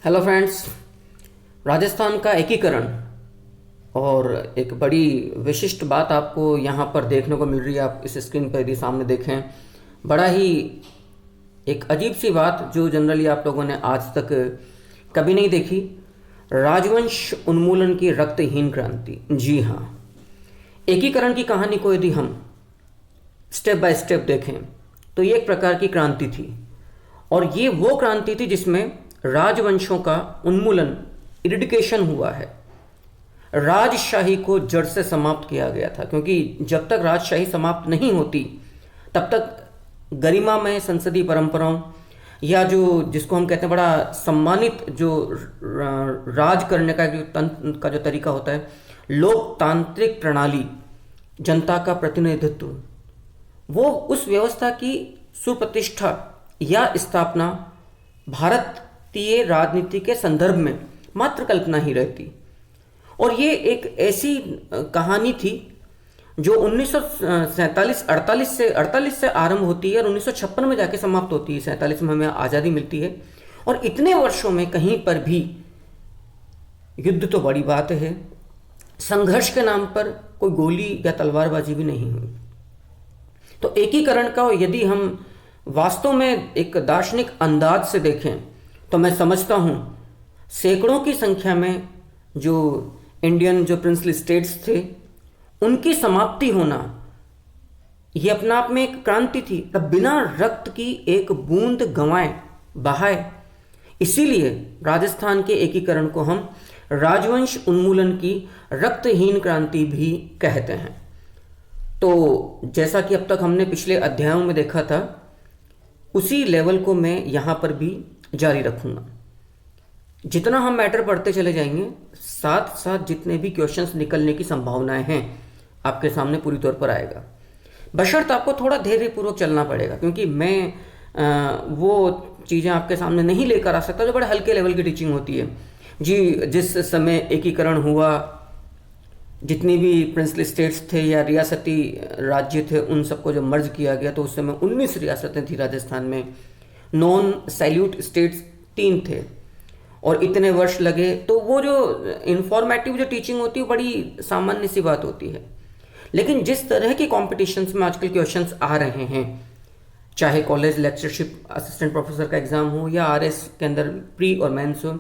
Hello friends. Rajasthan का एकीकरण और एक बड़ी विशिष्ट बात आपको यहाँ पर देखने को मिल रही है। आप इस स्क्रीन पर यदि सामने देखें, बड़ा ही एक अजीब सी बात जो जनरली आप लोगों ने आज तक कभी नहीं देखी। राजवंश उन्मूलन की रक्तहीन क्रांति। जी हाँ, एकीकरण की कहानी को यदि हम स्टेप बाय स्टेप देखें तो ये एक प्रकार की क्रांति थी, और ये वो क्रांति थी जिसमें राजवंशों का उन्मूलन, इरिडिकेशन हुआ है। राजशाही को जड़ से समाप्त किया गया था, क्योंकि जब तक राजशाही समाप्त नहीं होती तब तक गरिमामय संसदीय परंपराओं या जो जिसको हम कहते हैं बड़ा सम्मानित जो राज करने का जो तंत्र का जो तरीका होता है, लोकतांत्रिक प्रणाली, जनता का प्रतिनिधित्व, वो उस व्यवस्था की सुप्रतिष्ठा या स्थापना भारतीय राजनीति के संदर्भ में मात्र कल्पना ही रहती। और ये एक ऐसी कहानी थी जो 1947-48 से आरंभ होती है और 1956 में जाके समाप्त होती है। 47 में हमें आज़ादी मिलती है, और इतने वर्षों में कहीं पर भी युद्ध तो बड़ी बात है, संघर्ष के नाम पर कोई गोली या तलवारबाजी भी नहीं हुई। तो एकीकरण का यदि हम वास्तव में एक दार्शनिक अंदाज से देखें तो मैं समझता हूं सैकड़ों की संख्या में जो इंडियन जो प्रिंसली स्टेट्स थे उनकी समाप्ति होना ये अपने आप में एक क्रांति थी। तब बिना रक्त की एक बूंद गंवाए बहाए, इसीलिए राजस्थान के एकीकरण को हम राजवंश उन्मूलन की रक्तहीन क्रांति भी कहते हैं। तो जैसा कि अब तक हमने पिछले अध्यायों में देखा था, उसी लेवल को मैं यहाँ पर भी जारी रखूँगा। जितना हम मैटर पढ़ते चले जाएंगे, साथ साथ जितने भी क्वेश्चंस निकलने की संभावनाएं हैं आपके सामने पूरी तौर पर आएगा। बशर्त आपको थोड़ा धैर्यपूर्वक चलना पड़ेगा, क्योंकि मैं वो चीज़ें आपके सामने नहीं लेकर आ सकता जो बड़े हल्के लेवल की टीचिंग होती है। जी, जिस समय एकीकरण हुआ, जितनी भी प्रिंसली स्टेट्स थे या रियासती राज्य थे, उन सबको जब मर्ज किया गया तो उस समय 19 रियासतें थी राजस्थान में। नॉन सैल्यूट स्टेट्स 3 थे, और इतने वर्ष लगे। तो वो जो इंफॉर्मेटिव जो टीचिंग होती है बड़ी सामान्य सी बात होती है। लेकिन जिस तरह की कॉम्पिटिशन्स में आजकल क्वेश्चंस आ रहे हैं, चाहे कॉलेज लेक्चरशिप असिस्टेंट प्रोफेसर का एग्ज़ाम हो या आरएस के अंदर प्री और मेंस हो,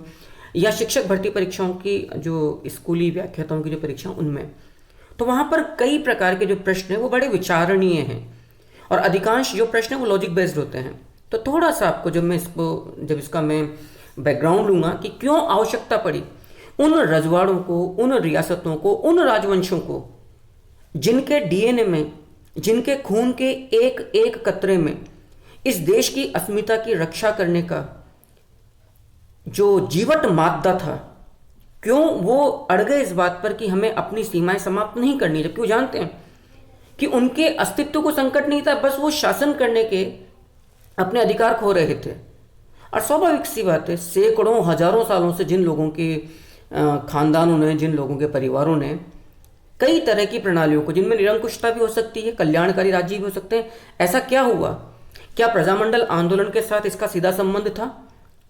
या शिक्षक भर्ती परीक्षाओं की जो स्कूली व्याख्याताओं की जो परीक्षा, उनमें तो वहाँ पर कई प्रकार के जो प्रश्न हैं वो बड़े विचारणीय हैं, और अधिकांश जो प्रश्न हैं वो लॉजिक बेस्ड होते हैं। तो थोड़ा सा आपको जब इसका मैं बैकग्राउंड लूँगा कि क्यों आवश्यकता पड़ी उन रजवाड़ों को, उन रियासतों को, उन राजवंशों को जिनके डीएनए में, जिनके खून के एक एक कतरे में इस देश की अस्मिता की रक्षा करने का जो जीवट मादा था, क्यों वो अड़ गए इस बात पर कि हमें अपनी सीमाएं समाप्त नहीं करनी, जबकि वो जानते हैं कि उनके अस्तित्व को संकट नहीं था, बस वो शासन करने के अपने अधिकार खो रहे थे। और स्वाभाविक सी बात है, सैकड़ों हजारों सालों से जिन लोगों के खानदानों ने, जिन लोगों के परिवारों ने कई तरह की प्रणालियों को, जिनमें निरंकुशता भी हो सकती है, कल्याणकारी राज्य भी हो सकते हैं, ऐसा क्या हुआ? क्या प्रजामंडल आंदोलन के साथ इसका सीधा संबंध था?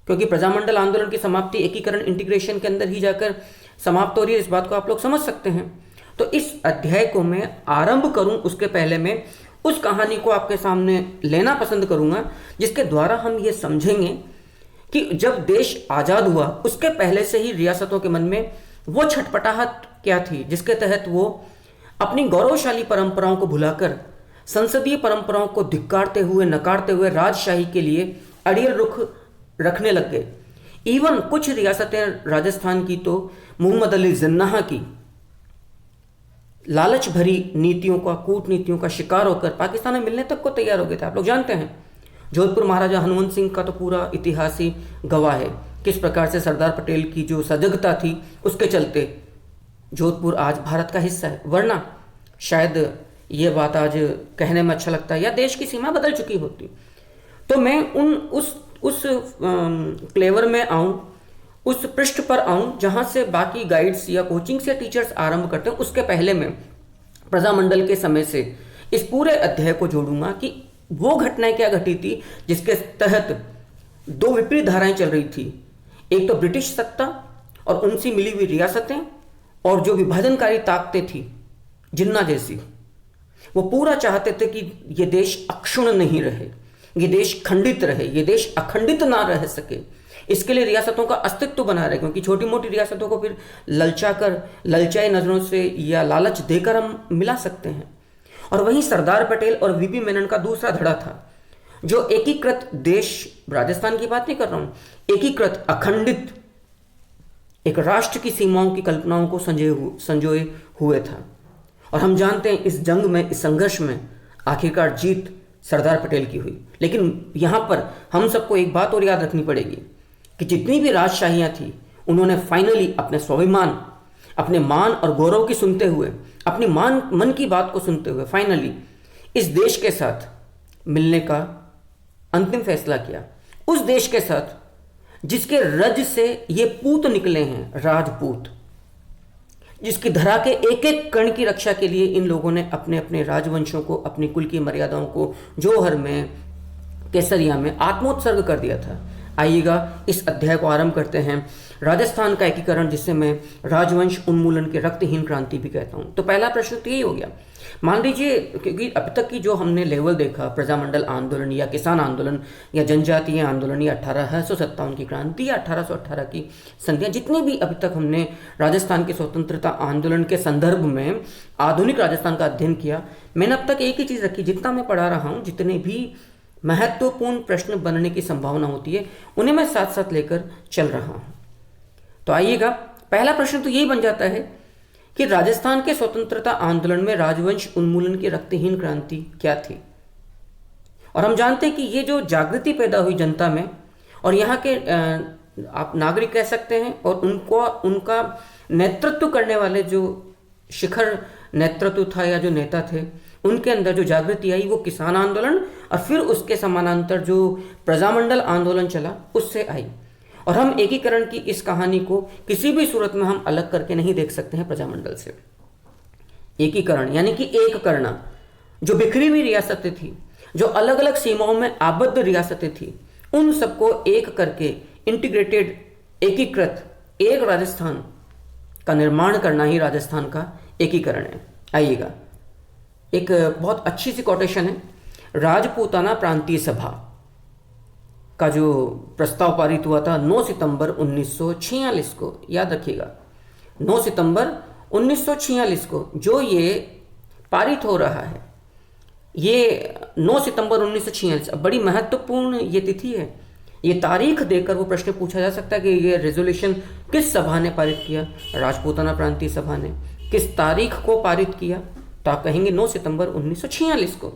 क्योंकि प्रजामंडल आंदोलन की समाप्ति एकीकरण, इंटीग्रेशन के अंदर ही जाकर समाप्त हो रही है, इस बात को आप लोग समझ सकते हैं। तो इस अध्याय को मैं आरंभ करूं उसके पहले मैं उस कहानी को आपके सामने लेना पसंद करूंगा जिसके द्वारा हम ये समझेंगे कि जब देश आज़ाद हुआ उसके पहले से ही रियासतों के मन में वो छटपटाहट क्या थी, जिसके तहत वो अपनी गौरवशाली परंपराओं को भुलाकर संसदीय परंपराओं को धिक्कारते हुए, नकारते हुए राजशाही के लिए अड़ियल रुख रखने लग गए। इवन कुछ रियासतें राजस्थान की तो मोहम्मद अली जिन्नाह की लालच भरी नीतियों का, कूटनीतियों का शिकार होकर पाकिस्तान में मिलने तक को तैयार हो गए थे। आप लोग जानते हैं, जोधपुर महाराजा हनुमंत सिंह का तो पूरा इतिहास ही गवाह है, किस प्रकार से सरदार पटेल की जो सजगता थी उसके चलते जोधपुर आज भारत का हिस्सा है। वरना शायद ये बात आज कहने में अच्छा लगता है या देश की सीमा बदल चुकी होती। तो मैं उस फ्लेवर में आऊं, उस पृष्ठ पर आऊं जहां से बाकी गाइड्स या कोचिंग से टीचर्स आरंभ करते हैं। उसके पहले मैं प्रजामंडल के समय से इस पूरे अध्याय को जोड़ूंगा कि वो घटनाएं क्या घटी थी जिसके तहत दो विपरीत धाराएं चल रही थी। एक तो ब्रिटिश सत्ता और उनसे मिली हुई रियासतें और जो विभाजनकारी ताकतें थी जिन्ना जैसी, वो पूरा चाहते थे कि ये देश अक्षुण्ण नहीं रहे, ये देश खंडित रहे, ये देश अखंडित ना रह सके। इसके लिए रियासतों का अस्तित्व बना रहे, क्योंकि छोटी मोटी रियासतों को फिर ललचाए नजरों से या लालच देकर हम मिला सकते हैं। और वहीं सरदार पटेल और वीपी मेनन का दूसरा धड़ा था, जो एकीकृत देश, राजस्थान की बात नहीं कर रहा हूं, एकीकृत अखंडित एक राष्ट्र की सीमाओं की कल्पनाओं को संजोए हुए था। और हम जानते हैं इस जंग में, इस संघर्ष में आखिरकार जीत सरदार पटेल की हुई। लेकिन यहां पर हम सबको एक बात और याद रखनी पड़ेगी कि जितनी भी राजशाहियां थी, उन्होंने फाइनली अपने स्वाभिमान, अपने मान और गौरव की सुनते हुए, अपनी मन की बात को सुनते हुए फाइनली इस देश के साथ मिलने का अंतिम फैसला किया। उस देश के साथ जिसके रज से ये पूत निकले हैं, राजपूत, जिसकी धरा के एक एक कण की रक्षा के लिए इन लोगों ने अपने अपने राजवंशों को, अपनी कुल की मर्यादाओं को जौहर में, केसरिया में आत्मोत्सर्ग कर दिया था। आइएगा इस अध्याय को आरंभ करते हैं, राजस्थान का एकीकरण, जिसे मैं राजवंश उन्मूलन के रक्तहीन क्रांति भी कहता हूं। तो पहला प्रश्न तो यही हो गया। मान लीजिए, क्योंकि अब तक की जो हमने लेवल देखा, प्रजामंडल आंदोलन या किसान आंदोलन या जनजातीय आंदोलन या 1857 की क्रांति या 1818 की संधियां, जितने भी अभी तक हमने राजस्थान के स्वतंत्रता आंदोलन के संदर्भ में आधुनिक राजस्थान का अध्ययन किया, मैंने अब तक एक ही चीज़ रखी, जितना मैं पढ़ा रहा हूँ, जितने भी महत्वपूर्ण प्रश्न बनने की संभावना होती है, उन्हें मैं साथ साथ लेकर चल रहा हूँ। तो आइएगा, पहला प्रश्न तो यही बन जाता है कि राजस्थान के स्वतंत्रता आंदोलन में राजवंश उन्मूलन की रक्तहीन क्रांति क्या थी। और हम जानते हैं कि ये जो जागृति पैदा हुई जनता में, और यहाँ के आप नागरिक कह सकते हैं, और उनका नेतृत्व करने वाले जो शिखर नेतृत्व था या जो नेता थे, उनके अंदर जो जागृति आई, वो किसान आंदोलन और फिर उसके समानांतर जो प्रजामंडल आंदोलन चला, उससे आई। और हम एकीकरण की इस कहानी को किसी भी सूरत में हम अलग करके नहीं देख सकते हैं प्रजामंडल से। एकीकरण यानी कि एक करना, जो बिखरी हुई रियासतें थी, जो अलग अलग सीमाओं में आबद्ध रियासतें थी, उन सबको एक करके इंटीग्रेटेड, एकीकृत एक राजस्थान का निर्माण करना ही राजस्थान का एकीकरण है। आइएगा, एक बहुत अच्छी सी कोटेशन है, राजपूताना प्रांतीय सभा का जो प्रस्ताव पारित हुआ था 9 सितंबर 1946 को, याद रखिएगा 9 सितंबर 1946 को जो ये पारित हो रहा है, ये 9 सितंबर 1946, अब बड़ी महत्वपूर्ण ये तिथि है। ये तारीख देकर वो प्रश्न पूछा जा सकता है कि ये रेजोल्यूशन किस सभा ने पारित किया, राजपूताना प्रांतीय सभा ने। किस तारीख को पारित किया, तो आप कहेंगे 9 सितंबर 1946 को।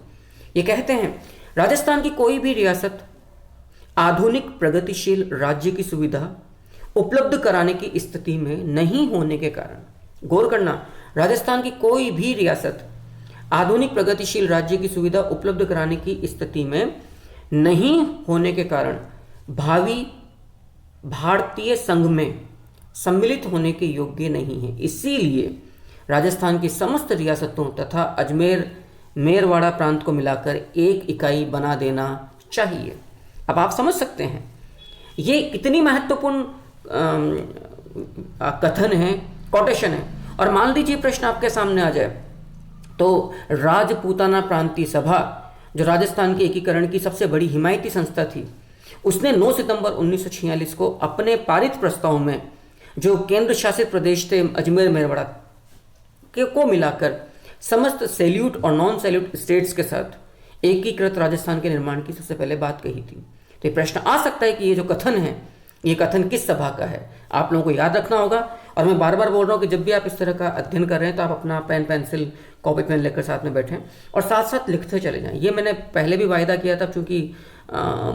ये कहते हैं, राजस्थान की कोई भी रियासत आधुनिक प्रगतिशील राज्य की सुविधा उपलब्ध कराने की स्थिति में नहीं होने के कारण, गौर करना, राजस्थान की कोई भी रियासत आधुनिक प्रगतिशील राज्य की सुविधा उपलब्ध कराने की स्थिति में नहीं होने के कारण भावी भारतीय संघ में सम्मिलित होने के योग्य नहीं है। इसीलिए राजस्थान की समस्त रियासतों तथा अजमेर मेरवाड़ा प्रांत को मिलाकर एक इकाई बना देना चाहिए। अब आप समझ सकते हैं ये कितनी महत्वपूर्ण कथन है, कोटेशन है। और मान लीजिए प्रश्न आपके सामने आ जाए, तो राजपूताना प्रांतीय सभा, जो राजस्थान के एकीकरण की सबसे बड़ी हिमायती संस्था थी, उसने 9 सितंबर 1946 को अपने पारित प्रस्ताव में जो केंद्र शासित प्रदेश थे अजमेर मेरवाड़ा को मिलाकर समस्त सैल्यूट और नॉन सैल्यूट स्टेट्स के साथ एकीकृत राजस्थान के निर्माण की सबसे पहले बात कही थी। तो ये प्रश्न आ सकता है कि ये जो कथन है, ये कथन किस सभा का है। आप लोगों को याद रखना होगा। और मैं बार बार बोल रहा हूँ कि जब भी आप इस तरह का अध्ययन कर रहे हैं, तो आप अपना पेन पेंसिल कॉपी पेन लेकर साथ में बैठें और साथ साथ लिखते चले जाएं। ये मैंने पहले भी वायदा किया था, क्योंकि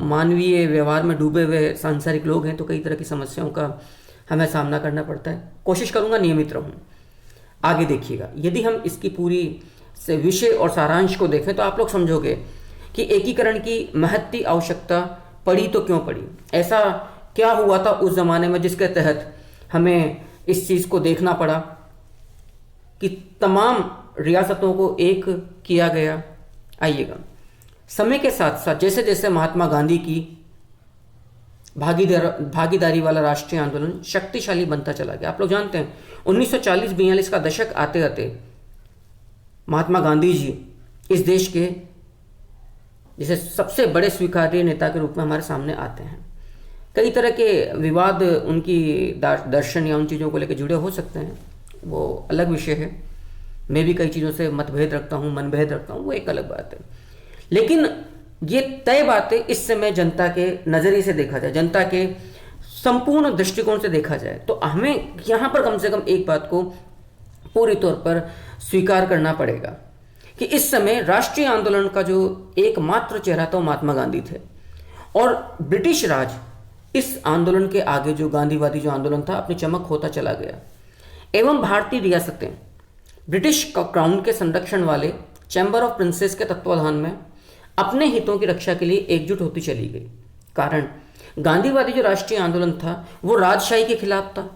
मानवीय व्यवहार में डूबे हुए सांसारिक लोग हैं, तो कई तरह की समस्याओं का हमें सामना करना पड़ता है। कोशिश करूँगा नियमित रहूँ। आगे देखिएगा, यदि हम इसकी पूरी से विषय और सारांश को देखें, तो आप लोग समझोगे कि एकीकरण की महत्ती आवश्यकता पड़ी तो क्यों पड़ी, ऐसा क्या हुआ था उस जमाने में जिसके तहत हमें इस चीज़ को देखना पड़ा कि तमाम रियासतों को एक किया गया। आइएगा, समय के साथ साथ जैसे जैसे महात्मा गांधी की भागीदारी वाला राष्ट्रीय आंदोलन शक्तिशाली बनता चला गया। आप लोग जानते हैं 1940-42 का दशक आते आते महात्मा गांधी जी इस देश के जैसे सबसे बड़े स्वीकार्य नेता के रूप में हमारे सामने आते हैं। कई तरह के विवाद उनकी दर्शन या उन चीज़ों को लेकर जुड़े हो सकते हैं, वो अलग विषय है। मैं भी कई चीज़ों से मतभेद रखता हूँ, मनभेद रखता हूँ, वो एक अलग बात है। लेकिन ये तय बातें इस समय जनता के नज़रिए से देखा जाए, जनता के संपूर्ण दृष्टिकोण से देखा जाए, तो हमें यहाँ पर कम से कम एक बात को पूरी तौर पर स्वीकार करना पड़ेगा कि इस समय राष्ट्रीय आंदोलन का जो एकमात्र चेहरा था वो महात्मा गांधी थे। और ब्रिटिश राज इस आंदोलन के आगे, जो गांधीवादी जो आंदोलन था, अपनी चमक खोता चला गया एवं भारतीय रियासतें ब्रिटिश क्राउन के संरक्षण वाले चैम्बर ऑफ प्रिंसेस के तत्वाधान में अपने हितों की रक्षा के लिए एकजुट होती चली गई। कारण गांधीवादी जो राष्ट्रीय आंदोलन था वो राजशाही के खिलाफ था।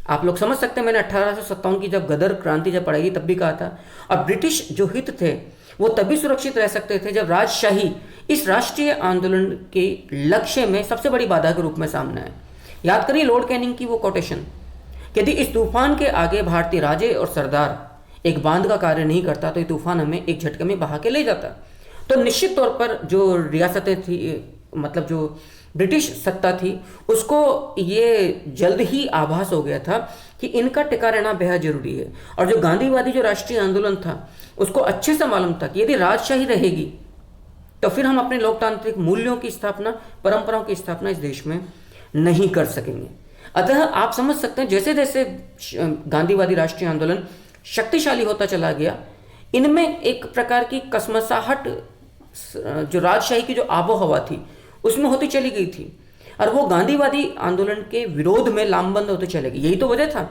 आप लोग समझ सकते हैं, मैंने 1857 की जब गदर क्रांति जब पढ़ाई तब भी कहा था। और ब्रिटिश जो हित थे वो तभी सुरक्षित रह सकते थे जब राजशाही इस राष्ट्रीय आंदोलन के लक्ष्य में सबसे बड़ी बाधा के रूप में सामने आए। याद करिए लॉर्ड कैनिंग की वो कोटेशन, यदि इस तूफान के आगे भारतीय राजे और सरदार एक बांध का कार्य नहीं करता तो ये तूफान हमें एक झटके में बहा के ले जाता। तो निश्चित तौर पर जो रियासतें थी, मतलब जो ब्रिटिश सत्ता थी, उसको ये जल्द ही आभास हो गया था कि इनका टिका रहना बेहद जरूरी है। और जो गांधीवादी जो राष्ट्रीय आंदोलन था उसको अच्छे से मालूम था कि यदि राजशाही रहेगी तो फिर हम अपने लोकतांत्रिक मूल्यों की स्थापना, परंपराओं की स्थापना इस देश में नहीं कर सकेंगे। अतः आप समझ सकते हैं जैसे जैसे गांधीवादी राष्ट्रीय आंदोलन शक्तिशाली होता चला गया, इनमें एक प्रकार की कसमसाहट जो राजशाही की जो आबो हवा थी उसमें होती चली गई थी और वो गांधीवादी आंदोलन के विरोध में लामबंद होते चले गए। यही तो वजह था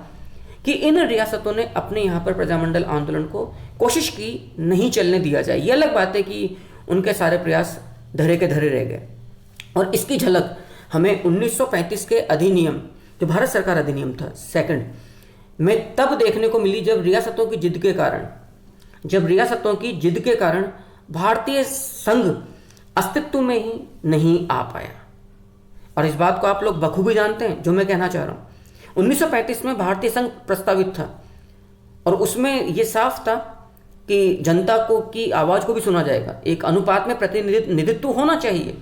कि इन रियासतों ने अपने यहाँ पर प्रजामंडल आंदोलन को कोशिश की नहीं चलने दिया जाए। ये अलग बात है कि उनके सारे प्रयास धरे के धरे रह गए। और इसकी झलक हमें 1935 के अधिनियम, जो भारत सरकार अधिनियम था सेकंड में, तब देखने को मिली जब रियासतों की जिद के कारण भारतीय संघ अस्तित्व में ही नहीं आ पाया। और इस बात को आप लोग बखूबी जानते हैं जो मैं कहना चाह रहा हूं। 1935 में भारतीय संघ प्रस्तावित था और उसमें यह साफ था कि जनता को की आवाज को भी सुना जाएगा, एक अनुपात में प्रतिनिधित्व होना चाहिए।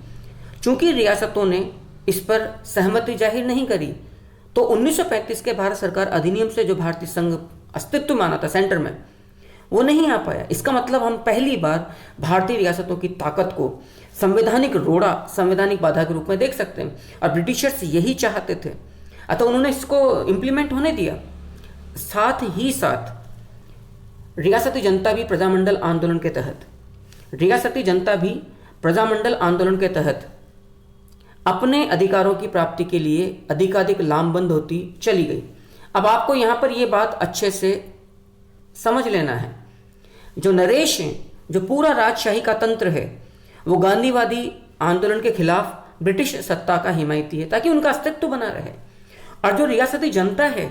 चूंकि रियासतों ने इस पर सहमति जाहिर नहीं करी तो 1935 के भारत सरकार अधिनियम से जो भारतीय संघ अस्तित्व माना था सेंटर में, वो नहीं आ पाया। इसका मतलब हम पहली बार भारतीय रियासतों की ताकत को संवैधानिक रोड़ा, संवैधानिक बाधा के रूप में देख सकते हैं। और ब्रिटिशर्स यही चाहते थे, अतः उन्होंने इसको इम्प्लीमेंट होने दिया। साथ ही साथ रियासती जनता भी प्रजामंडल आंदोलन के तहत अपने अधिकारों की प्राप्ति के लिए अधिकाधिक लामबंद होती चली गई। अब आपको यहाँ पर यह बात अच्छे से समझ लेना है, जो नरेश है, जो पूरा राजशाही का तंत्र है, वो गांधीवादी आंदोलन के खिलाफ ब्रिटिश सत्ता का हिमायती है ताकि उनका अस्तित्व बना रहे। और जो रियासती जनता है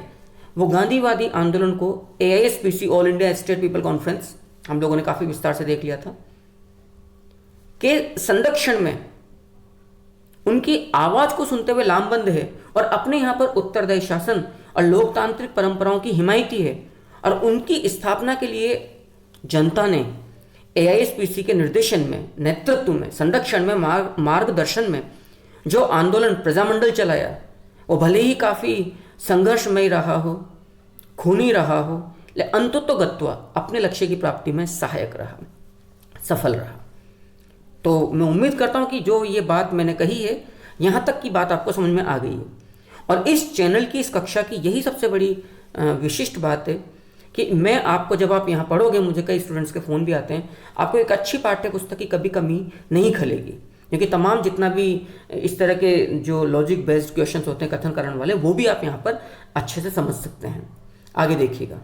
वो गांधीवादी आंदोलन को AISPC, all India state people conference, हम लोगों ने काफी विस्तार से देख लिया था, के संरक्षण में उनकी आवाज को सुनते हुए लामबंद है और अपने यहां पर उत्तरदायी शासन और लोकतांत्रिक परंपराओं की हिमायती है। और उनकी स्थापना के लिए जनता ने AISPC के निर्देशन में, नेतृत्व में, संरक्षण में, मार्गदर्शन में जो आंदोलन प्रजामंडल चलाया, वो भले ही काफी संघर्षमय रहा हो, खूनी रहा हो, लेकिन अंततोगत्वा अपने लक्ष्य की प्राप्ति में सहायक रहा, सफल रहा। तो मैं उम्मीद करता हूं कि जो ये बात मैंने कही है, यहां तक की बात आपको समझ में आ गई है। और इस चैनल की, इस कक्षा की यही सबसे बड़ी विशिष्ट बात है कि मैं आपको, जब आप यहाँ पढ़ोगे, मुझे कई स्टूडेंट्स के फ़ोन भी आते हैं, आपको एक अच्छी पाठ्य पुस्तक की कभी कमी नहीं खलेगी, क्योंकि तमाम जितना भी इस तरह के जो लॉजिक बेस्ड क्वेश्चंस होते हैं कथन करण वाले, वो भी आप यहाँ पर अच्छे से समझ सकते हैं। आगे देखिएगा,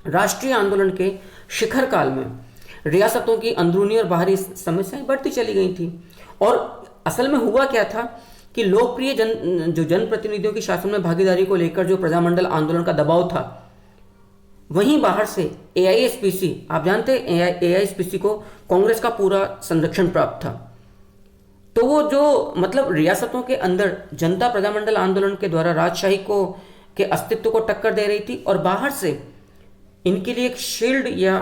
राष्ट्रीय आंदोलन के शिखर काल में रियासतों की अंदरूनी और बाहरी समस्याएं बढ़ती चली गई थी। और असल में हुआ क्या था कि लोकप्रिय जनप्रतिनिधियों की शासन में भागीदारी को लेकर जो प्रजामंडल आंदोलन का दबाव था, वहीं बाहर से AISPC, आप जानते हैं AISPC को कांग्रेस का पूरा संरक्षण प्राप्त था। तो वो जो मतलब रियासतों के अंदर जनता प्रजामंडल आंदोलन के द्वारा राजशाही को के अस्तित्व को टक्कर दे रही थी, और बाहर से इनके लिए एक शील्ड या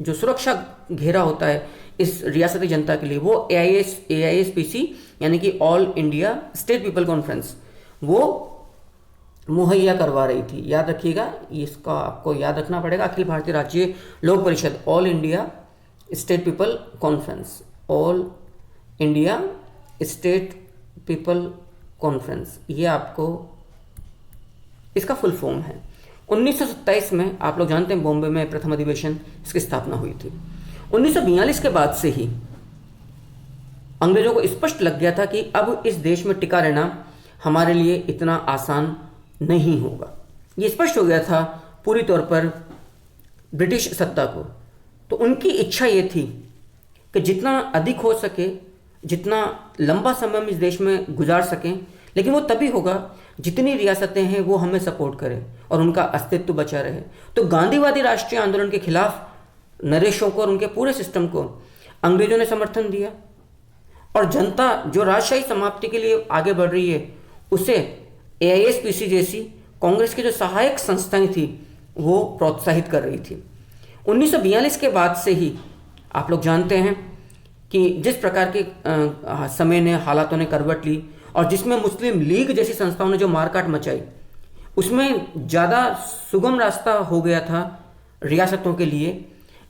जो सुरक्षा घेरा होता है इस रियासती जनता के लिए, वो AISPC यानी कि all India state people conference वो मुहैया करवा रही थी। याद रखिएगा, इसका आपको याद रखना पड़ेगा, अखिल भारतीय राज्य लोक परिषद, all India state people conference, all India state people conference, ये आपको इसका फुल फॉर्म है। 1927 में आप लोग जानते हैं बॉम्बे में प्रथम अधिवेशन इसकी स्थापना हुई थी। 1942 के बाद से ही अंग्रेजों को स्पष्ट लग गया था कि अब इस देश में टिका रहना हमारे लिए इतना आसान नहीं होगा। ये स्पष्ट हो गया था पूरी तौर पर ब्रिटिश सत्ता को। तो उनकी इच्छा ये थी कि जितना अधिक हो सके, जितना लंबा समय हम इस देश में गुजार सकें, लेकिन वो तभी होगा जितनी रियासतें हैं वो हमें सपोर्ट करें और उनका अस्तित्व बचा रहे। तो गांधीवादी राष्ट्रीय आंदोलन के खिलाफ नरेशों को और उनके पूरे सिस्टम को अंग्रेजों ने समर्थन दिया, और जनता जो राजशाही समाप्ति के लिए आगे बढ़ रही है उसे AISPC जैसी कांग्रेस की जो सहायक संस्थाएं थी वो प्रोत्साहित कर रही थी। 1942 के बाद से ही आप लोग जानते हैं कि जिस प्रकार के समय ने हालातों ने करवट ली, और जिसमें मुस्लिम लीग जैसी संस्थाओं ने जो मारकाट मचाई, उसमें ज़्यादा सुगम रास्ता हो गया था रियासतों के लिए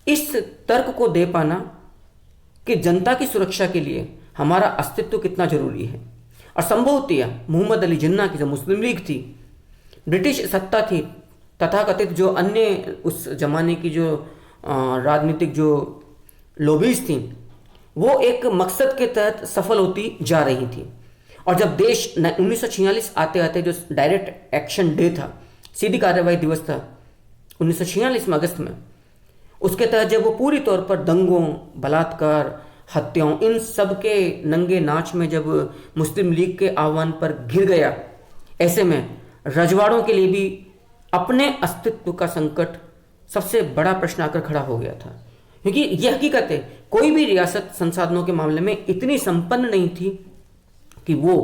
इस तर्क को दे पाना कि जनता की सुरक्षा के लिए हमारा अस्तित्व कितना जरूरी है। और संभवतः मोहम्मद अली जिन्ना की जो मुस्लिम लीग थी, ब्रिटिश सत्ता थी, तथाकथित जो अन्य उस जमाने की जो राजनीतिक जो लॉबीज थी, वो एक मकसद के तहत सफल होती जा रही थी। और जब देश 1946 आते आते जो डायरेक्ट एक्शन डे था, सीधी कार्रवाई दिवस था 1946 में अगस्त में, उसके तहत जब वो पूरी तौर पर दंगों, बलात्कार, हत्याओं, इन सब के नंगे नाच में जब मुस्लिम लीग के आह्वान पर घिर गया, ऐसे में रजवाड़ों के लिए भी अपने अस्तित्व का संकट सबसे बड़ा प्रश्न आकर खड़ा हो गया था। क्योंकि यह हकीकत है, कोई भी रियासत संसाधनों के मामले में इतनी संपन्न नहीं थी कि वो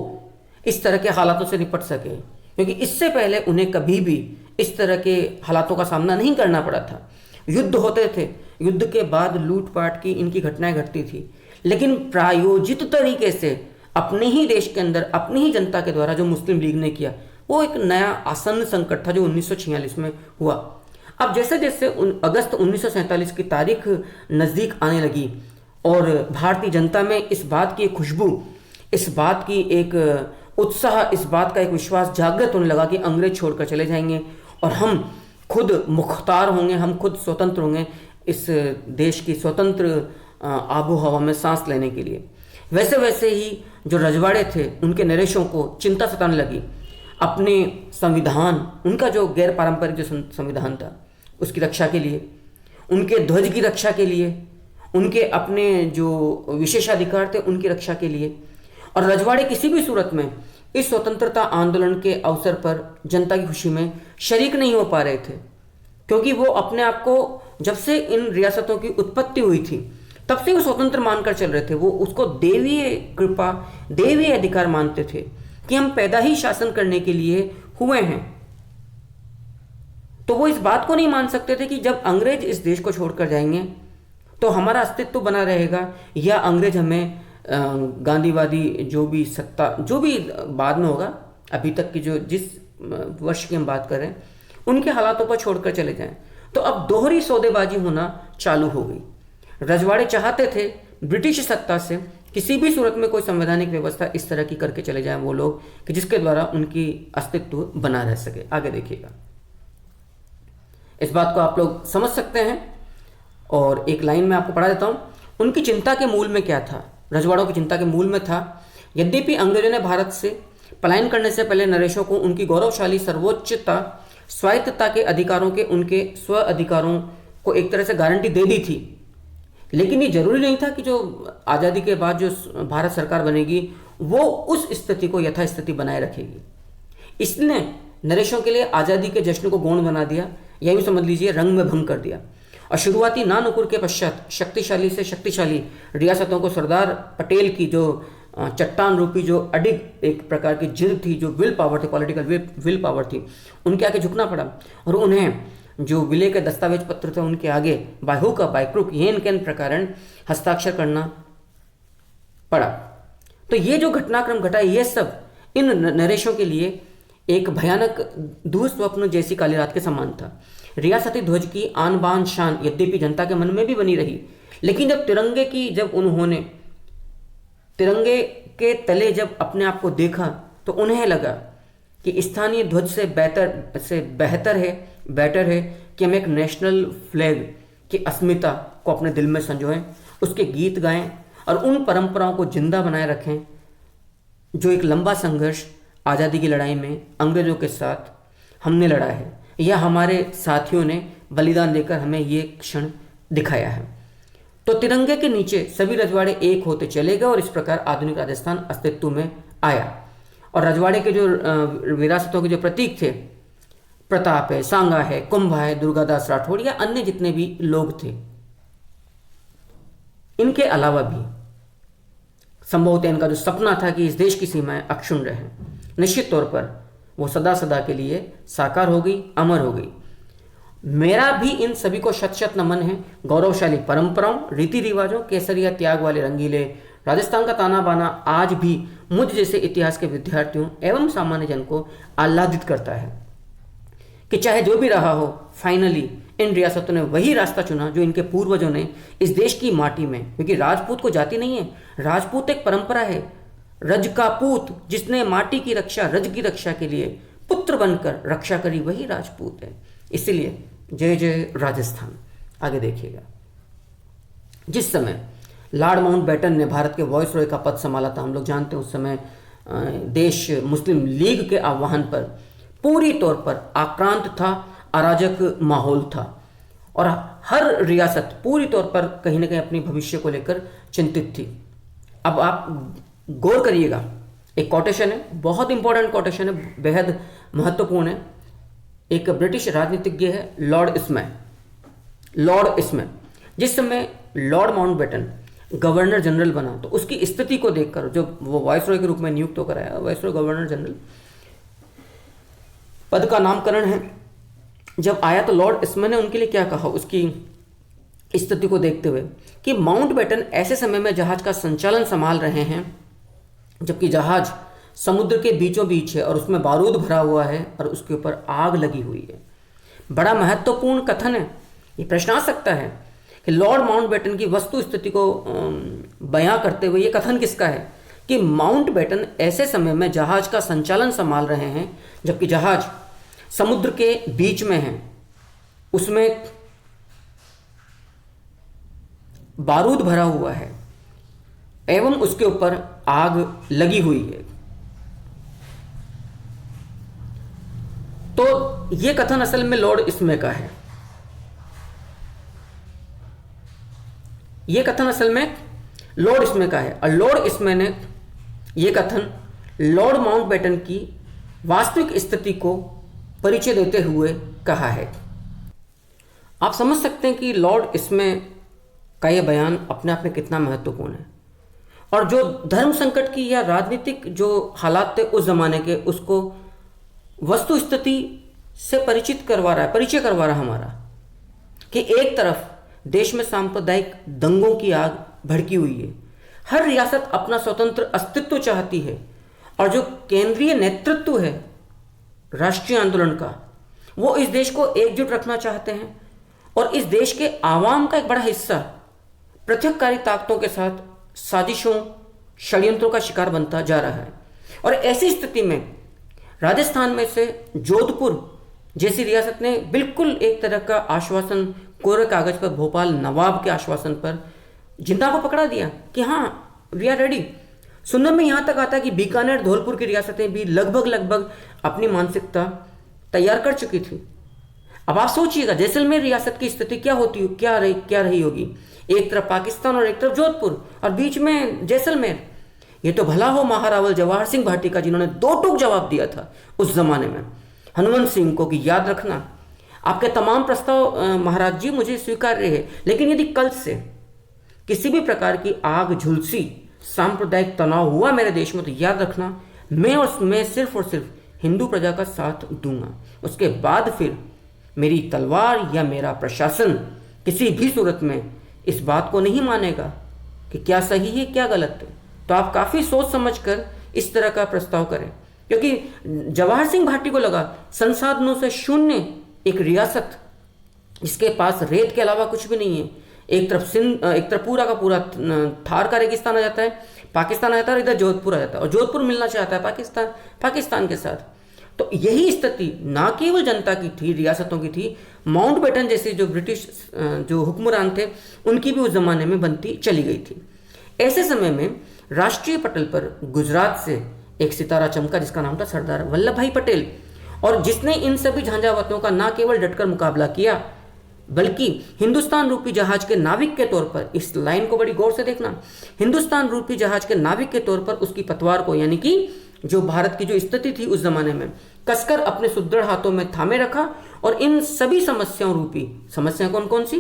इस तरह के हालातों से निपट सके, क्योंकि इससे पहले उन्हें कभी भी इस तरह के हालातों का सामना नहीं करना पड़ा था। युद्ध होते थे, युद्ध के बाद लूटपाट की इनकी घटनाएं घटती थी, लेकिन प्रायोजित तरीके से अपने ही देश के अंदर अपनी ही जनता के द्वारा जो मुस्लिम लीग ने किया, वो एक नया आसन्न संकट था जो 1946 में हुआ। अब जैसे जैसे अगस्त 1947 की तारीख नज़दीक आने लगी और भारतीय जनता में इस बात की एक खुशबू, इस बात की एक उत्साह, इस बात का एक विश्वास जागृत होने लगा कि अंग्रेज छोड़कर चले जाएंगे और हम खुद मुख्तार होंगे, हम खुद स्वतंत्र होंगे इस देश की स्वतंत्र आबो हवा में सांस लेने के लिए। वैसे वैसे ही जो रजवाड़े थे उनके नरेशों को चिंता सताने लगी अपने संविधान, उनका जो गैर पारंपरिक जो संविधान था उसकी रक्षा के लिए, उनके ध्वज की रक्षा के लिए, उनके अपने जो विशेषाधिकार थे उनकी रक्षा के लिए। और रजवाड़े किसी भी सूरत में इस स्वतंत्रता आंदोलन के अवसर पर जनता की खुशी में शरीक नहीं हो पा रहे थे, क्योंकि वो अपने आप को जब से इन रियासतों की उत्पत्ति हुई थी तब से वो स्वतंत्र मानकर चल रहे थे। वो उसको देवीय कृपा, देवीय अधिकार मानते थे कि हम पैदा ही शासन करने के लिए हुए हैं। तो वो इस बात को नहीं मान सकते थे कि जब अंग्रेज इस देश को छोड़कर जाएंगे तो हमारा अस्तित्व बना रहेगा, या अंग्रेज हमें गांधीवादी जो भी सत्ता, जो भी बाद में होगा, अभी तक की जो जिस वर्ष की हम बात कर रहे हैं, उनके हालातों पर छोड़कर चले जाएं। तो अब दोहरी सौदेबाजी होना चालू हो गई। रजवाड़े चाहते थे ब्रिटिश सत्ता से किसी भी सूरत में कोई संवैधानिक व्यवस्था इस तरह की करके चले जाएं वो लोग कि जिसके द्वारा उनकी अस्तित्व बना रह सके। आगे देखिएगा, इस बात को आप लोग समझ सकते हैं और एक लाइन में आपको पढ़ा देता हूं। उनकी चिंता के मूल में क्या था? रजवाड़ों की चिंता के मूल में था, यद्यपि अंग्रेजों ने भारत से पलायन करने से पहले नरेशों को उनकी गौरवशाली सर्वोच्चता, स्वायत्तता के अधिकारों के उनके स्व अधिकारों को एक तरह से गारंटी दे दी थी, लेकिन ये जरूरी नहीं था कि जो आज़ादी के बाद जो भारत सरकार बनेगी वो उस स्थिति को यथास्थिति बनाए रखेगी। इसने नरेशों के लिए आज़ादी के जश्न को गौण बना दिया, यह भी समझ लीजिए रंग में भंग कर दिया। और शुरुआती नानुकुर के पश्चात शक्तिशाली से शक्तिशाली रियासतों को सरदार पटेल की जो चट्टान रूपी जो अडिग एक प्रकार की जिद थी, जो विल पावर थी, पॉलिटिकल विल पावर थी, उनके आगे झुकना पड़ा और उन्हें जो विलय के दस्तावेज पत्र थे उनके आगे बाय हुक बाय क्रुक येन केन प्रकार हस्ताक्षर करना पड़ा। तो ये जो घटनाक्रम घटा, ये सब इन नरेशों के लिए एक भयानक दुःस्वप्न जैसी काली रात के समान था। रियासती ध्वज की आन बान शान यद्यपि जनता के मन में भी बनी रही, लेकिन जब उन्होंने तिरंगे के तले जब अपने आप को देखा तो उन्हें लगा कि स्थानीय ध्वज से बेहतर है कि हम एक नेशनल फ्लैग की अस्मिता को अपने दिल में संजोएं, उसके गीत गाएं और उन परंपराओं को जिंदा बनाए रखें जो एक लंबा संघर्ष आज़ादी की लड़ाई में अंग्रेजों के साथ हमने लड़ा है, या हमारे साथियों ने बलिदान देकर हमें ये क्षण दिखाया है। तो तिरंगे के नीचे सभी रजवाड़े एक होते चले गए और इस प्रकार आधुनिक राजस्थान अस्तित्व में आया। और रजवाड़े के जो विरासतों के जो प्रतीक थे, प्रताप है, सांगा है, कुंभा है, दुर्गादास राठौड़ या अन्य जितने भी लोग थे, इनके अलावा भी संभवतः इनका जो सपना था कि इस देश की सीमाएं अक्षुण्ण रहें, निश्चित तौर पर वो सदा सदा के लिए साकार हो गई, अमर हो गई। मेरा भी इन सभी को शत शत नमन है। गौरवशाली परंपराओं, रीति रिवाजों, केसरिया त्याग वाले रंगीले राजस्थान का ताना बाना आज भी मुझ जैसे इतिहास के विद्यार्थियों एवं सामान्य जन को आह्लादित करता है कि चाहे जो भी रहा हो, फाइनली इन रियासतों ने वही रास्ता चुना जो इनके पूर्वजों ने इस देश की माटी में, क्योंकि राजपूत को जाति नहीं है, राजपूत एक परंपरा है, रज का पूत, जिसने माटी की रक्षा, रज की रक्षा के लिए पुत्र बनकर रक्षा करी, वही राजपूत है। इसीलिए जय जय राजस्थान। आगे देखिएगा, जिस समय लॉर्ड माउंटबेटन ने भारत के वॉइसरॉय का पद संभाला था, हम लोग जानते हैं उस समय देश मुस्लिम लीग के आह्वान पर पूरी तौर पर आक्रांत था, अराजक माहौल था और हर रियासत पूरी तौर पर कहीं ना कहीं अपने भविष्य को लेकर चिंतित थी। अब आप गौर करिएगा, एक कोटेशन है, बहुत इंपॉर्टेंट कोटेशन है, बेहद महत्वपूर्ण है। एक ब्रिटिश राजनीतिज्ञ है लॉर्ड इसमैन। जिस समय लॉर्ड माउंटबेटन गवर्नर जनरल बना तो उसकी स्थिति को देखकर, जो वो वाइसरॉय के रूप में नियुक्त होकर आया, वाइसरॉय गवर्नर जनरल पद का नामकरण है, जब आया तो लॉर्ड इसमैन ने उनके लिए क्या कहा उसकी स्थिति को देखते हुए कि माउंटबेटन ऐसे समय में जहाज का संचालन संभाल रहे हैं जबकि जहाज समुद्र के बीचों बीच है और उसमें बारूद भरा हुआ है और उसके ऊपर आग लगी हुई है। बड़ा महत्वपूर्ण कथन है। ये प्रश्न आ सकता है कि लॉर्ड माउंटबेटन की वस्तु स्थिति को बयां करते हुए ये कथन किसका है कि माउंटबेटन ऐसे समय में जहाज का संचालन संभाल रहे हैं जबकि जहाज समुद्र के बीच में है, उसमें बारूद भरा हुआ है एवं उसके ऊपर आग लगी हुई है। तो यह कथन असल में लॉर्ड इसमैन का है। यह कथन असल में लॉर्ड इसमैन का है और लॉर्ड इसमैन ने यह कथन लॉर्ड माउंटबेटन की वास्तविक स्थिति को परिचय देते हुए कहा है। आप समझ सकते हैं कि लॉर्ड इसमैन का यह बयान अपने आप में कितना महत्वपूर्ण है और जो धर्म संकट की या राजनीतिक जो हालात थे उस जमाने के, उसको वस्तु स्थिति से परिचय करवा रहा हमारा कि एक तरफ देश में सांप्रदायिक दंगों की आग भड़की हुई है, हर रियासत अपना स्वतंत्र अस्तित्व चाहती है और जो केंद्रीय नेतृत्व है राष्ट्रीय आंदोलन का, वो इस देश को एकजुट रखना चाहते हैं और इस देश के आवाम का एक बड़ा हिस्सा पृथककारी ताकतों के साथ साजिशों, षड्यंत्रों का शिकार बनता जा रहा है। और ऐसी स्थिति में राजस्थान में से जोधपुर जैसी रियासत ने बिल्कुल एक तरह का आश्वासन कोरे कागज पर, भोपाल नवाब के आश्वासन पर जिंदा को पकड़ा दिया कि हाँ वी आर रेडी। सुनने में यहां तक आता है कि बीकानेर, धौलपुर की रियासतें भी लगभग अपनी मानसिकता तैयार कर चुकी थी। अब आप सोचिएगा जैसलमेर रियासत की स्थिति क्या रही होगी। एक तरफ पाकिस्तान और एक तरफ जोधपुर और बीच में जैसलमेर। ये तो भला हो महारावल जवाहर सिंह भाटी का, जिन्होंने दो टूक जवाब दिया था उस जमाने में हनुमंत सिंह को कि याद रखना आपके तमाम प्रस्ताव महाराज जी मुझे स्वीकार्य है, लेकिन यदि कल से किसी भी प्रकार की आग झुलसी सांप्रदायिक तनाव हुआ मेरे देश में तो याद रखना मैं सिर्फ और सिर्फ हिंदू प्रजा का साथ दूंगा। उसके बाद फिर मेरी तलवार या मेरा प्रशासन किसी भी सूरत में इस बात को नहीं मानेगा कि क्या सही है क्या गलत है। तो आप काफ़ी सोच समझ कर इस तरह का प्रस्ताव करें, क्योंकि जवाहर सिंह भाटी को लगा संसाधनों से शून्य एक रियासत जिसके पास रेत के अलावा कुछ भी नहीं है, एक तरफ पूरा का पूरा थार का रेगिस्तान आ जाता है, पाकिस्तान आ जाता है, और इधर जोधपुर आ जाता है, और जोधपुर मिलना चाहता है पाकिस्तान के साथ। तो यही स्थिति ना केवल जनता की थी, रियासतों की थी, माउंटबेटन जैसे जो ब्रिटिश जो हुक्मरान थे उनकी भी उस जमाने में बनती चली गई थी। ऐसे समय में राष्ट्रीय पटल पर गुजरात से एक सितारा चमका जिसका नाम था सरदार वल्लभ भाई पटेल, और जिसने इन सभी झंझावातों का ना केवल डटकर मुकाबला किया बल्कि हिंदुस्तान रूपी जहाज के नाविक के तौर पर, इस लाइन को बड़ी गौर से देखना, हिंदुस्तान रूपी जहाज के नाविक के तौर पर उसकी पतवार को, यानी कि जो भारत की जो स्थिति थी उस जमाने में, कसकर अपने सुदृढ़ हाथों में थामे रखा। और इन सभी समस्याओं रूपी, समस्याएं कौन कौन सी?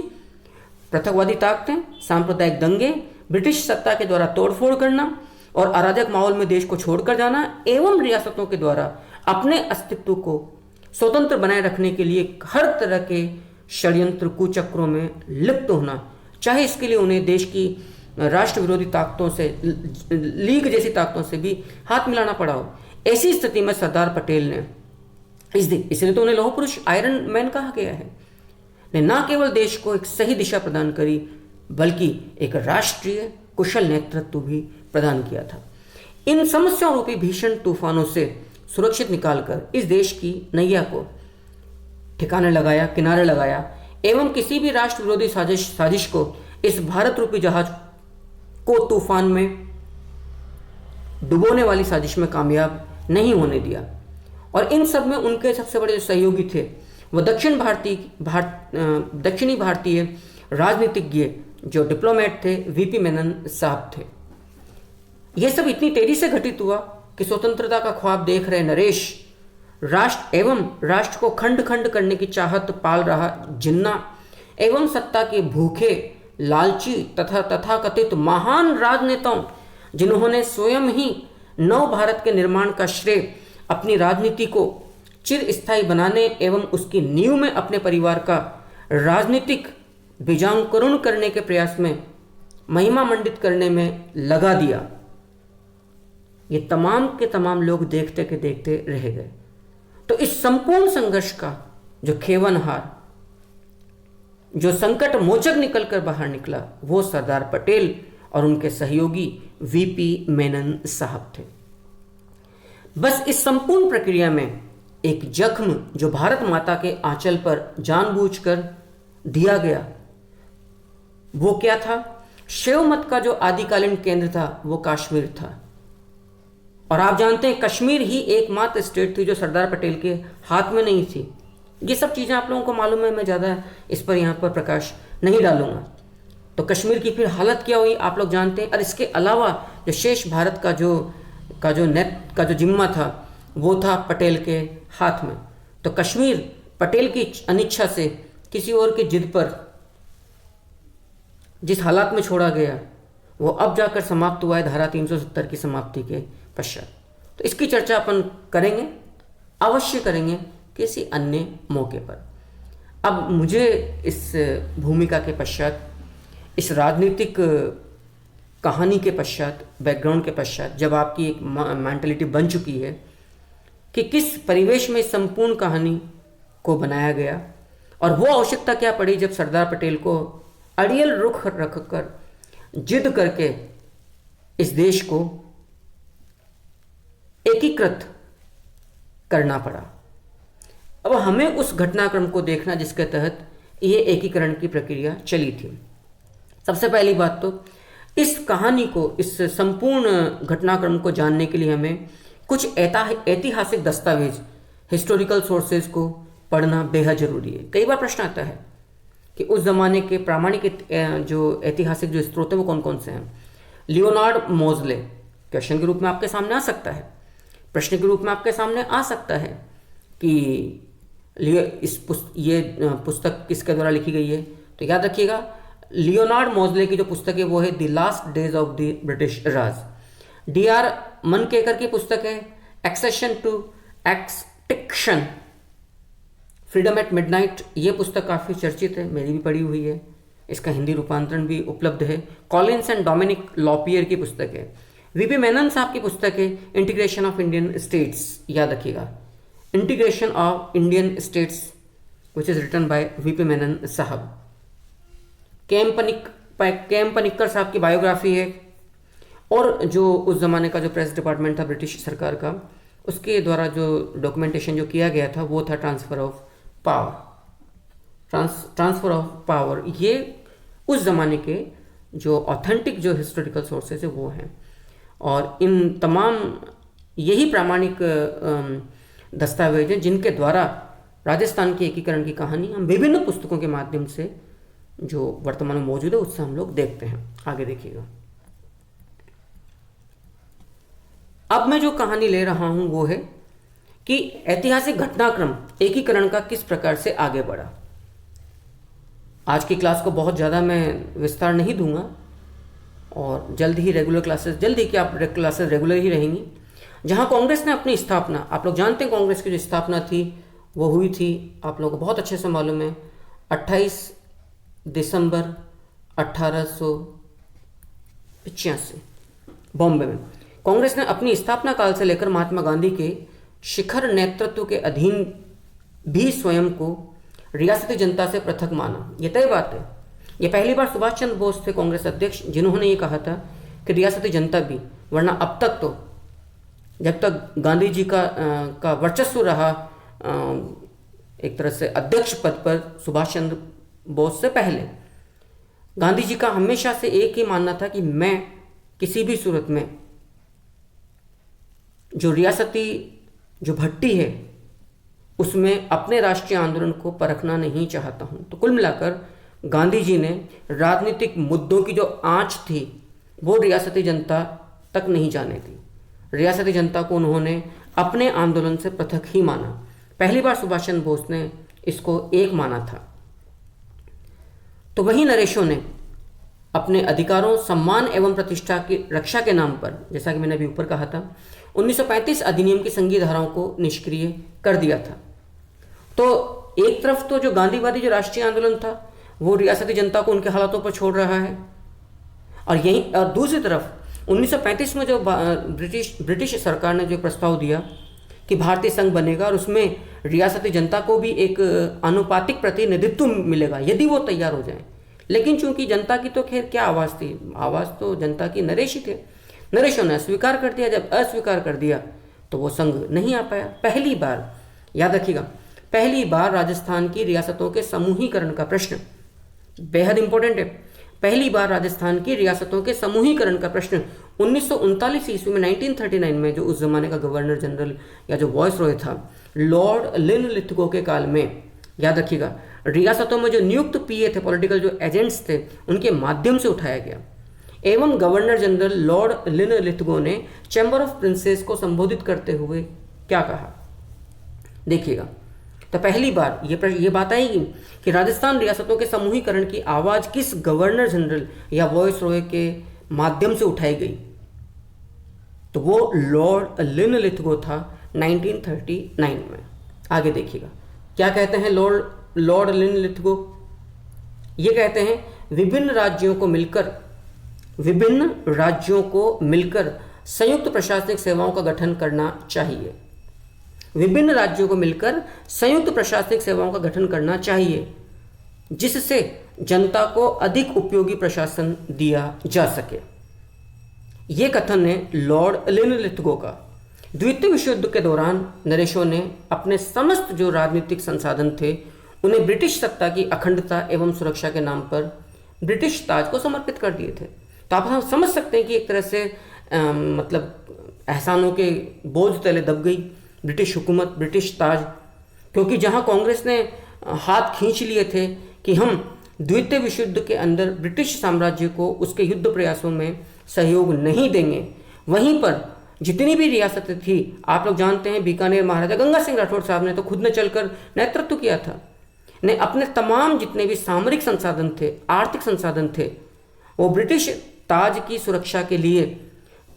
पृथकवादी ताकतें, सांप्रदायिक दंगे, ब्रिटिश सत्ता के द्वारा तोड़फोड़ करना और अराजक माहौल में देश को छोड़कर जाना, एवं रियासतों के द्वारा अपने अस्तित्व को स्वतंत्र बनाए रखने के लिए हर तरह के षड्यंत्र कुचक्रों में लिप्त होना, चाहे इसके लिए उन्हें देश की राष्ट्र विरोधी ताकतों से, लीग जैसी ताकतों से भी हाथ मिलाना पड़ा हो। ऐसी स्थिति में सरदार पटेल ने इसलिए तो उन्हें लौह पुरुष, आयरन मैन कहा गया है, ने न केवल देश को एक सही दिशा प्रदान करी बल्कि एक राष्ट्रीय कुशल नेतृत्व भी प्रदान किया था। इन समस्याओं रूपी भीषण तूफानों से सुरक्षित निकालकर इस देश की नैया को किनारे लगाया एवं किसी भी राष्ट्र विरोधी साजिश को, इस भारत रूपी जहाज को तूफान में डुबोने वाली साजिश में कामयाब नहीं होने दिया। और इन सब में उनके सबसे बड़े जो सहयोगी थे वो दक्षिणी भारतीय राजनीतिज्ञ जो डिप्लोमेट थे, वीपी मेनन साहब थे। यह सब इतनी तेजी से घटित हुआ कि स्वतंत्रता का ख्वाब देख रहे नरेश, राष्ट्र को खंड खंड करने की चाहत पाल रहा जिन्ना एवं सत्ता के भूखे, लालची तथा तथाकथित महान राजनेताओं जिन्होंने स्वयं ही नव भारत के निर्माण का श्रेय अपनी राजनीति को चिर स्थायी बनाने एवं उसकी नींव में अपने परिवार का राजनीतिक बीजांकुरण करने के प्रयास में महिमा मंडित करने में लगा दिया, ये तमाम के तमाम लोग देखते के देखते रह गए। तो इस संपूर्ण संघर्ष का जो खेवनहार, जो संकट मोचक निकलकर बाहर निकला, वो सरदार पटेल और उनके सहयोगी वीपी मेनन साहब थे। बस इस संपूर्ण प्रक्रिया में एक जख्म जो भारत माता के आंचल पर जानबूझकर दिया गया, वो क्या था? शैव मत का जो आदिकालीन केंद्र था वो कश्मीर था। और आप जानते हैं कश्मीर ही एकमात्र स्टेट थी जो सरदार पटेल के हाथ में नहीं थी। ये सब चीज़ें आप लोगों को मालूम है, मैं ज़्यादा इस पर यहाँ पर प्रकाश नहीं डालूंगा। तो कश्मीर की फिर हालत क्या हुई आप लोग जानते हैं। और इसके अलावा जो शेष भारत का जो जिम्मा था वो था पटेल के हाथ में। तो कश्मीर पटेल की अनिच्छा से, किसी और की जिद पर जिस हालात में छोड़ा गया वो अब जाकर समाप्त हुआ है धारा 370 की समाप्ति के पश्चात। तो इसकी चर्चा अपन करेंगे, अवश्य करेंगे किसी अन्य मौके पर। अब मुझे इस भूमिका के पश्चात, इस राजनीतिक कहानी के पश्चात, बैकग्राउंड के पश्चात, जब आपकी एक मेंटलिटी बन चुकी है कि किस परिवेश में संपूर्ण कहानी को बनाया गया और वो आवश्यकता क्या पड़ी जब सरदार पटेल को अड़ियल रुख रखकर जिद करके इस देश को एकीकृत करना पड़ा। अब हमें उस घटनाक्रम को देखना जिसके तहत ये एकीकरण की प्रक्रिया चली थी। सबसे पहली बात तो इस कहानी को, इस संपूर्ण घटनाक्रम को जानने के लिए हमें कुछ ऐतिहासिक दस्तावेज, हिस्टोरिकल सोर्सेज को पढ़ना बेहद जरूरी है। कई बार प्रश्न आता है कि उस जमाने के प्रामाणिक जो ऐतिहासिक जो स्रोत है वो कौन कौन से हैं। लियोनार्ड मोज़ले क्वेश्चन के रूप में आपके सामने आ सकता है, प्रश्न के रूप में आपके सामने आ सकता है कि ये पुस्तक किसके द्वारा लिखी गई है। तो याद रखिएगा लियोनार्ड मॉजले की जो पुस्तक है वो है the last days of the British Raj. DR Mankekar की पुस्तक है accession to extinction, freedom at midnight. ये पुस्तक काफ़ी चर्चित है, मेरी भी पढ़ी हुई है, इसका हिंदी रूपांतरण भी उपलब्ध है। कॉलिन्स एंड डोमिनिक लॉपियर की पुस्तक है। VP मेनन साहब की पुस्तक है इंटीग्रेशन ऑफ इंडियन स्टेट्स, याद रखिएगा, integration of Indian states which is written by VP Menon साहब। केएम पनिक्कर साहब की बायोग्राफी है। और जो उस ज़माने का जो प्रेस डिपार्टमेंट था ब्रिटिश सरकार का, उसके द्वारा जो डॉक्यूमेंटेशन जो किया गया था वो था transfer of power. Transfer of power ये उस ज़माने के जो ऑथेंटिक जो हिस्टोरिकल सोर्सेज है वो हैं। और इन तमाम यही प्रामाणिक दस्तावेज हैं जिनके द्वारा राजस्थान के एकीकरण की कहानी हम विभिन्न पुस्तकों के माध्यम से जो वर्तमान में मौजूद है उससे हम लोग देखते हैं। आगे देखिएगा। अब मैं जो कहानी ले रहा हूं वो है कि ऐतिहासिक घटनाक्रम एकीकरण का किस प्रकार से आगे बढ़ा। आज की क्लास को बहुत ज़्यादा मैं विस्तार नहीं दूंगा और जल्द ही रेगुलर क्लासेस, जल्द ही क्या क्लासेस रेगुलर ही रहेंगी। जहां कांग्रेस ने अपनी स्थापना, आप लोग जानते हैं कांग्रेस की जो स्थापना थी वो हुई थी, आप लोगों को बहुत अच्छे से मालूम है, 28 दिसंबर 1885 बॉम्बे में। कांग्रेस ने अपनी स्थापना काल से लेकर महात्मा गांधी के शिखर नेतृत्व के अधीन भी स्वयं को रियासती जनता से पृथक माना। यह तय बात है। ये पहली बार सुभाष चंद्र बोस थे कांग्रेस अध्यक्ष जिन्होंने ये कहा था कि रियासती जनता भी, वरना अब तक तो जब तक गांधी जी का वर्चस्व रहा एक तरह से अध्यक्ष पद पर सुभाष चंद्र बोस से पहले, गांधी जी का हमेशा से एक ही मानना था कि मैं किसी भी सूरत में जो रियासती जो भट्टी है उसमें अपने राष्ट्रीय आंदोलन को परखना नहीं चाहता हूं। तो कुल मिलाकर गांधी जी ने राजनीतिक मुद्दों की जो आंच थी वो रियासती जनता तक नहीं जाने दी। रियासती जनता को उन्होंने अपने आंदोलन से पृथक ही माना। पहली बार सुभाष चंद्र बोस ने इसको एक माना था। तो वही नरेशों ने अपने अधिकारों, सम्मान एवं प्रतिष्ठा की रक्षा के नाम पर, जैसा कि मैंने अभी ऊपर कहा था, 1935 अधिनियम की संघीय धाराओं को निष्क्रिय कर दिया था। तो एक तरफ तो जो गांधीवादी जो राष्ट्रीय आंदोलन था वो रियासती जनता को उनके हालातों पर छोड़ रहा है, और दूसरी तरफ 1935 में जो ब्रिटिश सरकार ने जो प्रस्ताव दिया कि भारतीय संघ बनेगा और उसमें रियासती जनता को भी एक आनुपातिक प्रतिनिधित्व मिलेगा यदि वो तैयार हो जाए। लेकिन चूंकि जनता की तो खैर क्या आवाज़ थी, आवाज़ तो जनता की नरेश ही थे। नरेशों ने अस्वीकार कर दिया। जब अस्वीकार कर दिया तो वो संघ नहीं आ पाया। पहली बार, याद रखिएगा, पहली बार राजस्थान की रियासतों के समूहीकरण का प्रश्न बेहद इंपॉर्टेंट है। पहली बार राजस्थान की रियासतों के समूहीकरण का प्रश्न 1939 ईस्वी में 1939 में जो उस जमाने का गवर्नर जनरल या जो वॉइस रॉय था लॉर्ड लिनलिथगो के काल में, याद रखिएगा, रियासतों में जो नियुक्त PA थे, पॉलिटिकल जो एजेंट्स थे, उनके माध्यम से उठाया गया। एवं गवर्नर जनरल लॉर्ड लिनलिथगो ने चैम्बर ऑफ प्रिंसेस को संबोधित करते हुए क्या कहा, देखिएगा। तो पहली बार ये बात आएगी कि राजस्थान रियासतों के समूहीकरण की आवाज किस गवर्नर जनरल या वॉइस रॉय के माध्यम से उठाई गई, तो वो लॉर्ड लिनलिथगो था 1939 में। आगे देखिएगा क्या कहते हैं लॉर्ड लिनलिथगो। ये कहते हैं विभिन्न राज्यों को मिलकर संयुक्त प्रशासनिक सेवाओं का गठन करना चाहिए। विभिन्न राज्यों को मिलकर संयुक्त प्रशासनिक सेवाओं का गठन करना चाहिए जिससे जनता को अधिक उपयोगी प्रशासन दिया जा सके। ये कथन है लॉर्ड लिनलिथगो का। द्वितीय विश्व युद्ध के दौरान नरेशों ने अपने समस्त जो राजनीतिक संसाधन थे उन्हें ब्रिटिश सत्ता की अखंडता एवं सुरक्षा के नाम पर ब्रिटिश ताज को समर्पित कर दिए थे। तो आप समझ सकते हैं कि एक तरह से मतलब एहसानों के बोझ तले दब गई ब्रिटिश हुकूमत, ब्रिटिश ताज, क्योंकि जहां कांग्रेस ने हाथ खींच लिए थे कि हम द्वितीय विश्व युद्ध के अंदर ब्रिटिश साम्राज्य को उसके युद्ध प्रयासों में सहयोग नहीं देंगे, वहीं पर जितनी भी रियासतें थी, आप लोग जानते हैं बीकानेर महाराजा गंगा सिंह राठौर साहब ने तो खुद ने चलकर नेतृत्व किया था। ने अपने तमाम जितने भी सामरिक संसाधन थे, आर्थिक संसाधन थे, वो ब्रिटिश ताज की सुरक्षा के लिए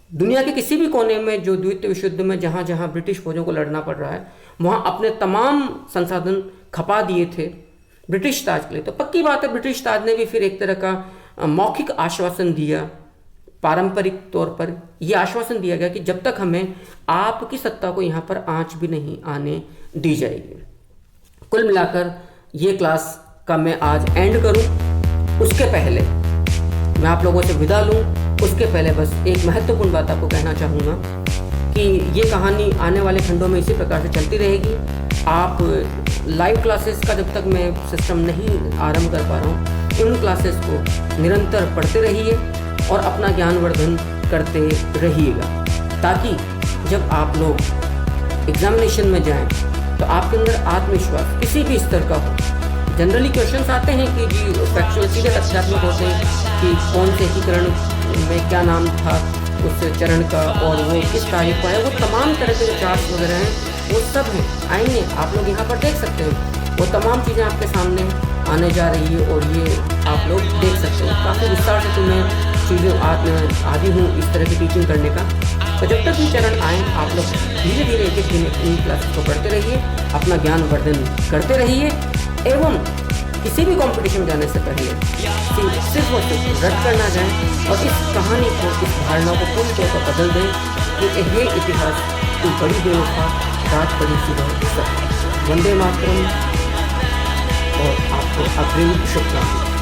दुनिया के किसी भी कोने में, जो द्वितीय विश्व युद्ध में जहाँ जहाँ ब्रिटिश फौजों को लड़ना पड़ रहा है, वहाँ अपने तमाम संसाधन खपा दिए थे ब्रिटिश ताज के लिए। तो पक्की बात है, ब्रिटिश ताज ने भी फिर एक तरह का मौखिक आश्वासन दिया। पारंपरिक तौर पर यह आश्वासन दिया गया कि जब तक हमें आपकी सत्ता को यहाँ पर आंच भी नहीं आने दी जाएगी। कुल मिलाकर ये क्लास का मैं आज एंड करूं, उसके पहले मैं आप लोगों से विदा लूं, उसके पहले बस एक महत्वपूर्ण बात आपको कहना चाहूँगा कि ये कहानी आने वाले खंडों में इसी प्रकार से चलती रहेगी। आप लाइव क्लासेस का जब तक मैं सिस्टम नहीं आरंभ कर पा रहा हूँ, उन क्लासेस को निरंतर पढ़ते रहिए और अपना ज्ञानवर्धन करते रहिएगा, ताकि जब आप लोग एग्जामिनेशन में जाएं तो आपके अंदर आत्मविश्वास किसी भी स्तर का हो। जनरली क्वेश्चन्स आते हैं कि जी फैक्चुअल सीधे तथ्यात्मक होते हैं कि कौन से एकीकरण में क्या नाम था उस चरण का और वो किस तारीख को है, वो तमाम तरह के जो चार्ट्स वगैरह हैं वो सब हैं, आएंगे, आप लोग यहाँ पर देख सकते हैं। वो तमाम चीज़ें आपके सामने आने जा रही है और ये आप लोग देख सकते हैं। काफ़ी विस्तार से तुम्हें चीज़ें आदि हूँ इस तरह की टीचिंग करने का। तो जब तक ये चरण आए, आप लोग धीरे धीरे एक एक दिन इन क्लासेस को पढ़ते रहिए, अपना ज्ञान वर्धन करते रहिए एवं किसी भी कंपटीशन में जाने से पहले सिर्फ और सिर्फ रट कर ना जाएं और इस कहानी को, इस धारणा को पूरी तौर पर बदल दें कि ये इतिहास कोई बड़ी बेवफा रात पड़ी सी है। वंदे मातरम और आपको अग्रिम शुभकामनाएं।